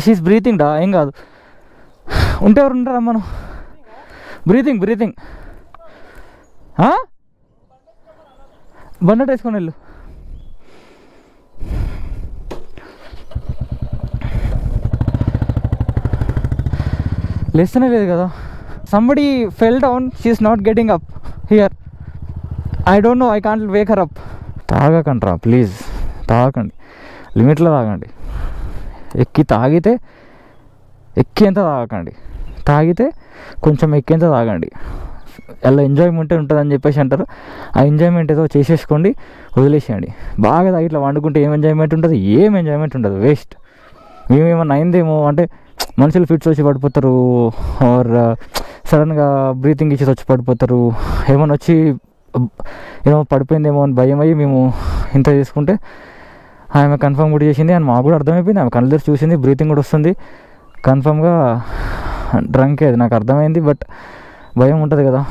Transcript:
She's breathing డా, ఏం కాదు. ఉంటే ఎవరు ఉంటారా మనం? Breathing breathing. బండట్ వేసుకొని వెళ్ళు. లేస్తూనే లేదు కదా. Somebody fell down, she's not getting up here. I don't know, I can't wake her up. తాగకండి రా ప్లీజ్, తాగకండి, లిమిట్లో తాగండి. తాగితే ఎక్కేంత తాగకండి, తాగితే కొంచెం ఎక్కేంత తాగండి. అలా ఎంజాయ్మెంట్ ఉంటుందని చెప్పేసి అంటారు. ఆ ఎంజాయ్మెంట్ ఏదో చేసేసుకోండి, వదిలేసేయండి. బాగా తాగి ఇట్లా వండుకుంటే ఏం ఎంజాయ్మెంట్ ఉంటుంది? ఏం ఎంజాయ్మెంట్ ఉండదు, వేస్ట్. మేమేమన్నా అయిందేమో అంటే మనుషులు ఫిట్స్ వచ్చి పడిపోతారు, ఆర్ సడన్గా బ్రీతింగ్ ఇచ్చేసి వచ్చి పడిపోతారు, ఏమైనా వచ్చి ఏమో పడిపోయిందేమో అని భయం అయ్యి మేము ఇంత చేసుకుంటే ఆమె కన్ఫర్మ్ కూడా చేసింది అని మాకు కూడా అర్థమైపోయింది. ఆమె కళ్ళు తెరిచి చూసింది, బ్రీతింగ్ కూడా వస్తుంది, కన్ఫర్మ్గా డ్రంకే, అది నాకు అర్థమైంది. బట్ భయం ఉంటుంది కదా.